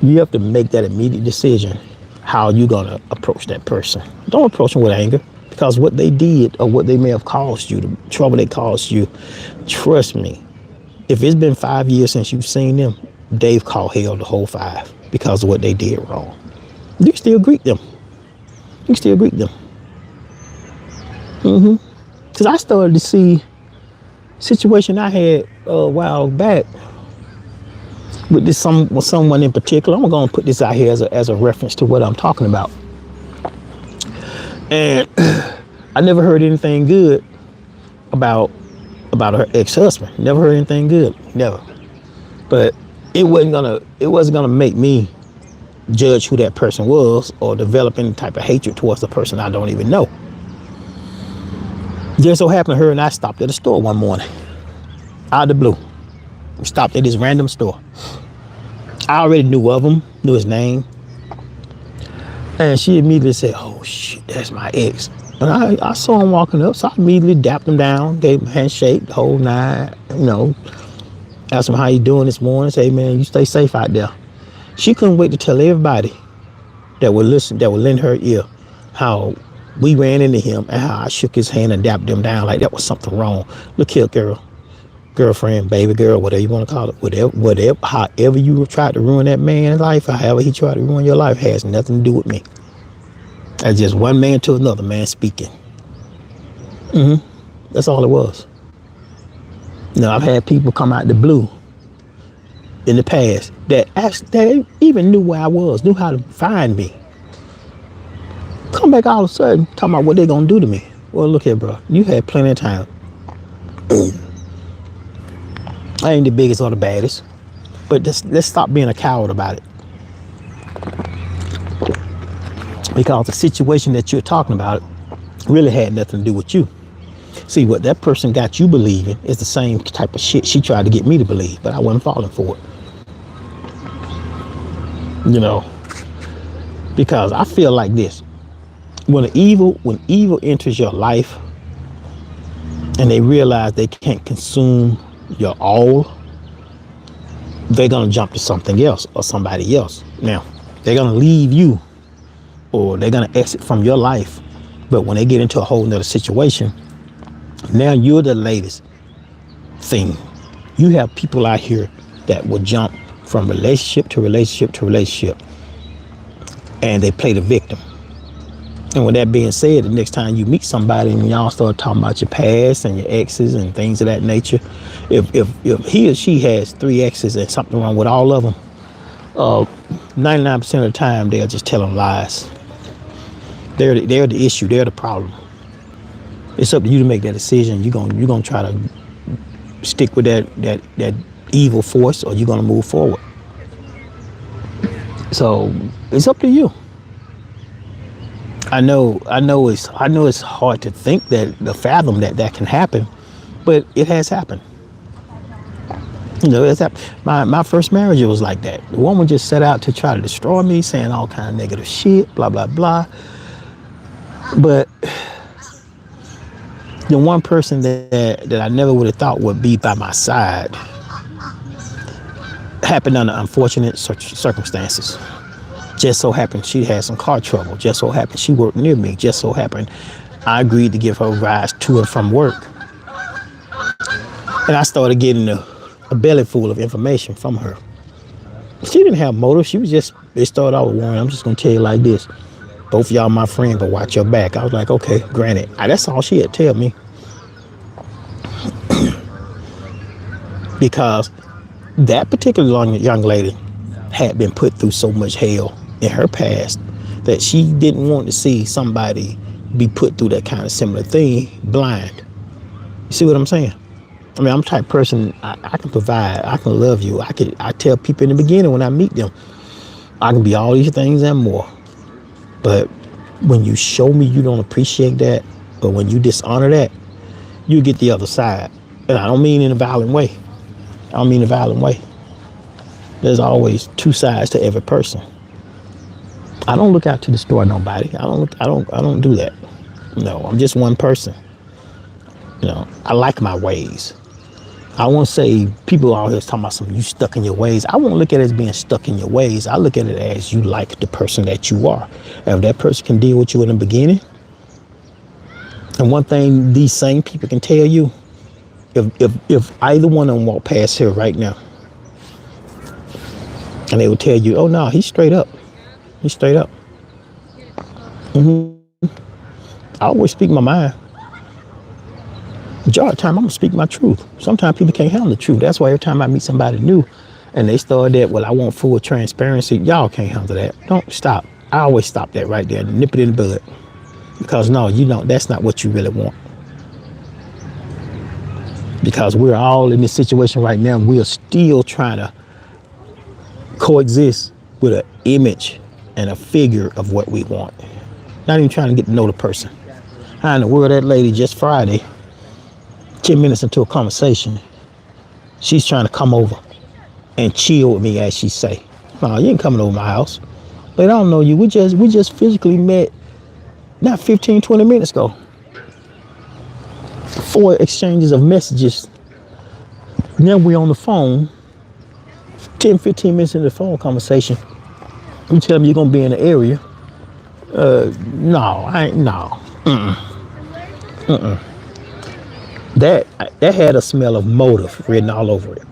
You have to make that immediate decision how you gonna approach that person. Don't approach them with anger, because what they did or what they may have caused you, the trouble they caused you, trust me, if it's been 5 years since you've seen them, they've called hell the whole 5 because of what they did wrong. You can still greet them. You can still greet them. Because I started to see situation I had a while back with this with someone in particular. I'm gonna put this out here as a reference to what I'm talking about. And I never heard anything good about her ex-husband. Never heard anything good. Never. But it wasn't gonna make me judge who that person was or develop any type of hatred towards the person I don't even know. Just so happened her and I stopped at a store one morning. Out of the blue. We stopped at this random store. I already knew of him, knew his name. And she immediately said, "Oh shit, that's my ex." And I saw him walking up, so I immediately dapped him down, gave him a handshake, the whole nine, asked him how you doing this morning. Say, "Hey man, you stay safe out there." She couldn't wait to tell everybody that would listen, that would lend her ear, how we ran into him and how I shook his hand and dapped him down like that was something wrong. Look here, girlfriend, baby girl, whatever you want to call it, whatever, however you tried to ruin that man's life, or however he tried to ruin your life, has nothing to do with me. That's just one man to another man speaking. That's all it was. I've had people come out the blue in the past that even knew where I was, knew how to find me. Come back all of a sudden talking about what they gonna do to me. Well, look here, bro. You had plenty of time. I ain't the biggest or the baddest, but let's stop being a coward about it. Because the situation that you're talking about really had nothing to do with you. See, what that person got you believing is the same type of shit she tried to get me to believe, but I wasn't falling for it. Because I feel like this. When evil enters your life and they realize they can't consume your all, they're gonna jump to something else or somebody else. Now, they're gonna leave you or they're gonna exit from your life. But when they get into a whole nother situation, now you're the latest thing. You have people out here that will jump from relationship to relationship to relationship, and they play the victim. And with that being said, the next time you meet somebody and y'all start talking about your past and your exes and things of that nature, if he or she has 3 exes and something wrong with all of them, 99% of the time they'll just tell them lies. They're the issue. They're the problem. It's up to you to make that decision. You're gonna try to stick with that evil force, or you're gonna move forward. So it's up to you. I know it's hard to think to fathom that can happen, but it has happened. It's happened. My first marriage, it was like that. The woman just set out to try to destroy me, saying all kind of negative shit, blah blah blah. But the one person that I never would have thought would be by my side happened under unfortunate circumstances. Just so happened she had some car trouble. Just so happened she worked near me. Just so happened I agreed to give her rides to and from work. And I started getting a belly full of information from her. She didn't have motive. She was just, it started out with Warren, I'm just going to tell you like this. Both of y'all my friend, but watch your back. I was like, okay, granted. That's all she had to tell me. Because that particular young lady had been put through so much hell in her past that she didn't want to see somebody be put through that kind of similar thing blind. You see what I'm saying? I mean, I'm the type of person, I can provide, I can love you. I tell people in the beginning when I meet them, I can be all these things and more. But when you show me you don't appreciate that, or when you dishonor that, you get the other side. And I don't mean in a violent way. There's always two sides to every person. I don't look out to destroy nobody. I don't do that. No, I'm just one person. I like my ways. I won't say people always talking about something you stuck in your ways. I won't look at it as being stuck in your ways. I look at it as you like the person that you are. And if that person can deal with you in the beginning, and one thing these same people can tell you, if either one of them walk past here right now, and they will tell you, oh no, he's straight up. He's straight up. I always speak my mind. Majority of the time, I'm gonna speak my truth. Sometimes people can't handle the truth. That's why every time I meet somebody new and they start that, well, I want full transparency, y'all can't handle that. Don't stop. I always stop that right there, nip it in the bud. Because no, that's not what you really want. Because we're all in this situation right now. We are still trying to coexist with an image and a figure of what we want. Not even trying to get to know the person. How in the world that lady just Friday, 10 minutes into a conversation, she's trying to come over and chill with me, as she say. No, you ain't coming over my house. But I don't know you. We just physically met not 15, 20 minutes ago. 4 exchanges of messages. Now we're on the phone. 10, 15 minutes into the phone conversation. You tell me you're gonna be in the area. No, I ain't. No. That had a smell of motive written all over it.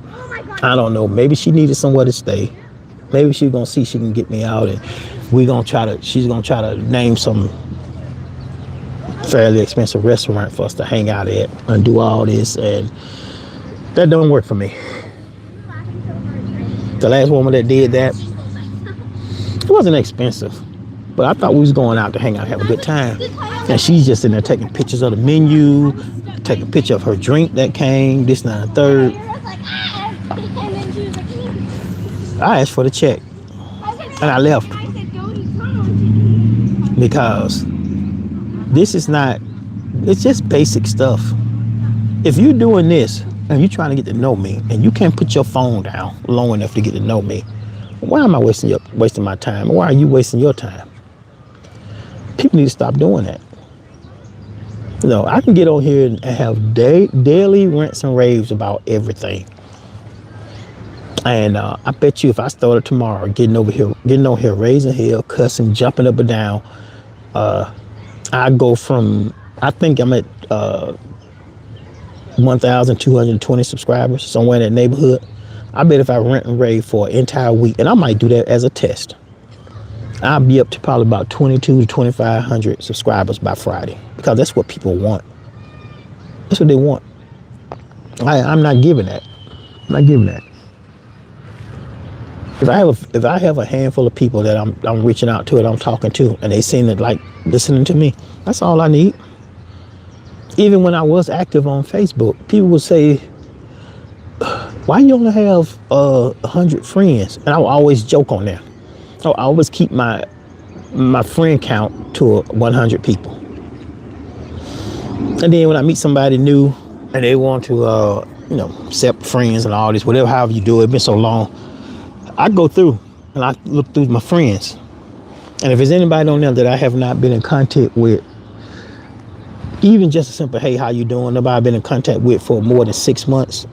I don't know. Maybe she needed somewhere to stay. Maybe she's gonna see she can get me out, and she's gonna try to name some fairly expensive restaurant for us to hang out at and do all this, and that don't work for me. The last woman that did that, it wasn't expensive, but I thought we was going out to hang out, have a good time, and she's just in there taking pictures of the menu, taking a picture of her drink that came, this, and the third. I asked for the check, and I left because this is not, it's just basic stuff. If you're doing this and you're trying to get to know me and you can't put your phone down long enough to get to know me, why am I wasting my time? Why are you wasting your time? People need to stop doing that. I can get on here and have daily rants and raves about everything. And I bet you if I started tomorrow getting on here, raising hell, cussing, jumping up and down, I go from, I think I'm at 1,220 subscribers, somewhere in that neighborhood. I bet if I rant and rave for an entire week, and I might do that as a test, I'll be up to probably about 22 to 2,500 subscribers by Friday, because that's what people want. That's what they want. I'm not giving that. I'm not giving that. If I have a handful of people that I'm reaching out to and I'm talking to, and they seem to like listening to me, that's all I need. Even when I was active on Facebook, people would say, "Why you only have 100 friends?" And I would always joke on that. I always keep my friend count to 100 people. And then when I meet somebody new and they want to, accept friends and all this, whatever, however you do it, it's been so long, I go through and I look through my friends. And if there's anybody on there that I have not been in contact with, even just a simple, hey, how you doing? Nobody I've been in contact with for more than 6 months,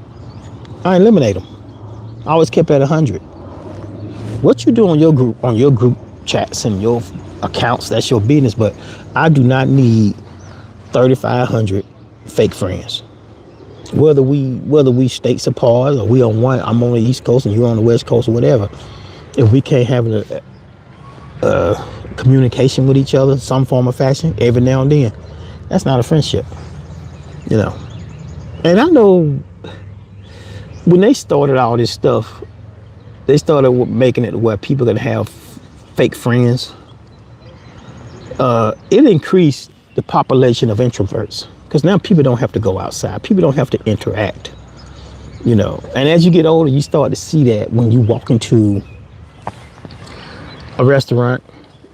I eliminate them. I always kept at 100. What you do on your group chats and your accounts, that's your business. But I do not need 3,500 fake friends. Whether we states apart or we on one, I'm on the East Coast and you're on the West Coast or whatever, if we can't have a communication with each other, some form of fashion, every now and then, that's not a friendship, And I know when they started all this stuff, they started making it where people can have fake friends. It increased the population of introverts. Because now people don't have to go outside. People don't have to interact, And as you get older, you start to see that when you walk into a restaurant,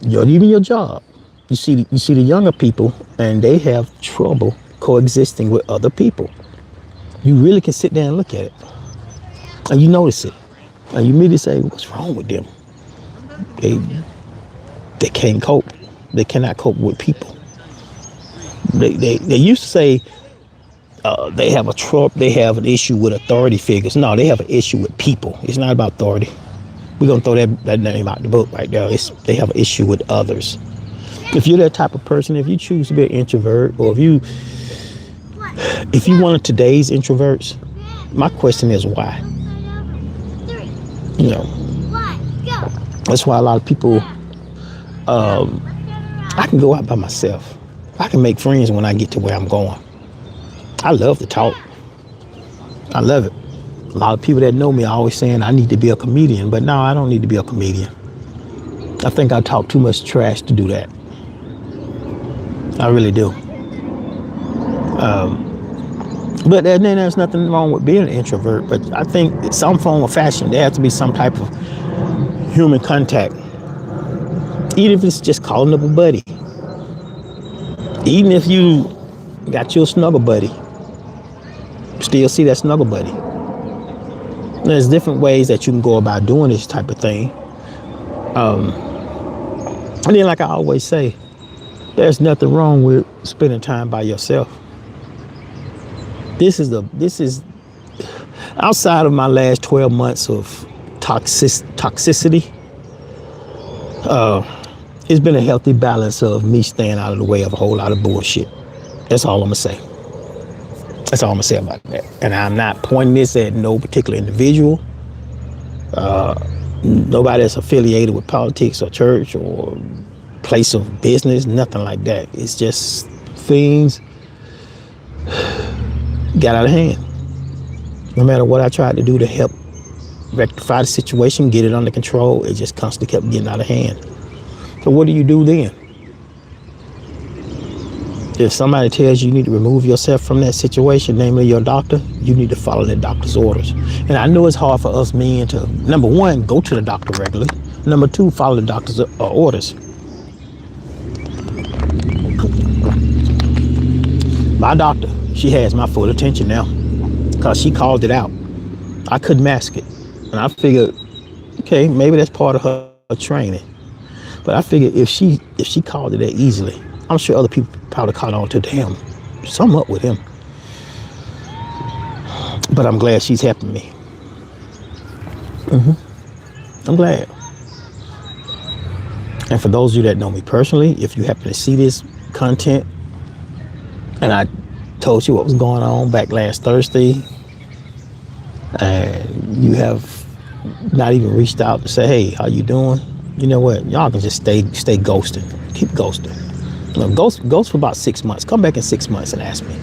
even your job, you see the younger people, and they have trouble coexisting with other people. You really can sit there and look at it, and you notice it. And you immediately say, what's wrong with them? They they can't cope. They cannot cope with people. They used to say they have they have an issue with authority figures. No, they have an issue with people. It's not about authority. We're gonna throw that name out the book right there. They have an issue with others. If you're that type of person, if you choose to be an introvert, or if you one of today's introverts, my question is why? You know, that's why a lot of people. I can go out by myself. I can make friends when I get to where I'm going. I love to talk. I love it. A lot of people that know me are always saying I need to be a comedian, but no, I don't need to be a comedian. I think I talk too much trash to do that. I really do. But then there's nothing wrong with being an introvert, but I think some form of fashion, there has to be some type of human contact. Even if it's just calling up a buddy. Even if you got your snuggle buddy, still see that snuggle buddy. There's different ways that you can go about doing this type of thing. And then, like I always say, there's nothing wrong with spending time by yourself. This is outside of my last 12 months of toxicity. It's been a healthy balance of me staying out of the way of a whole lot of bullshit. That's all I'm gonna say. That's all I'm gonna say about that. And I'm not pointing this at no particular individual. Nobody that's affiliated with politics or church or place of business, nothing like that. It's just things got out of hand. No matter what I tried to do to help rectify the situation, get it under control, it just constantly kept getting out of hand. So what do you do then? If somebody tells you need to remove yourself from that situation, namely your doctor, you need to follow that doctor's orders. And I know it's hard for us men to, number one, go to the doctor regularly. Number two, follow the doctor's orders. My doctor, she has my full attention now because she called it out. I couldn't mask it. And I figured, okay, maybe that's part of her training. But I figured if she called it that easily, I'm sure other people probably caught on to, damn, something up with him. But I'm glad she's helping me. I'm glad. And for those of you that know me personally, if you happen to see this content, and I told you what was going on back last Thursday, and you have not even reached out to say, hey, how you doing? You know what? Y'all can just stay ghosting. Keep ghosting. You know, ghost for about 6 months. Come back in 6 months and ask me.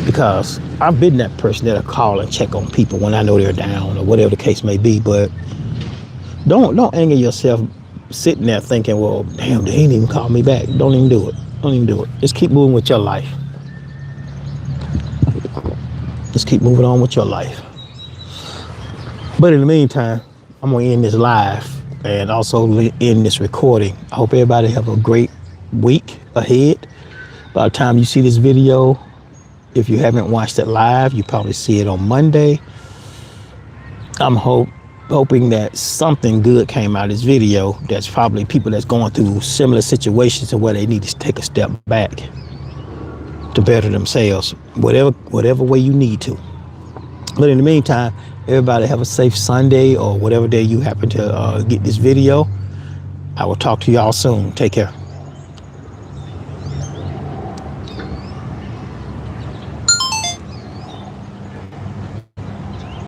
Because I've been that person that'll call and check on people when I know they're down or whatever the case may be. But don't anger yourself sitting there thinking, well, damn, they ain't even call me back. Don't even do it. Don't even do it. Just keep moving with your life. Just keep moving on with your life. But in the meantime, I'm going to end this live and also end this recording. I hope everybody have a great week ahead. By the time you see this video, if you haven't watched it live, you probably see it on Monday. I'm hoping that something good came out of this video. That's probably people that's going through similar situations to where they need to take a step back to better themselves, whatever way you need to. But in the meantime, everybody have a safe Sunday or whatever day you happen to get this video. I will talk to y'all soon. Take care.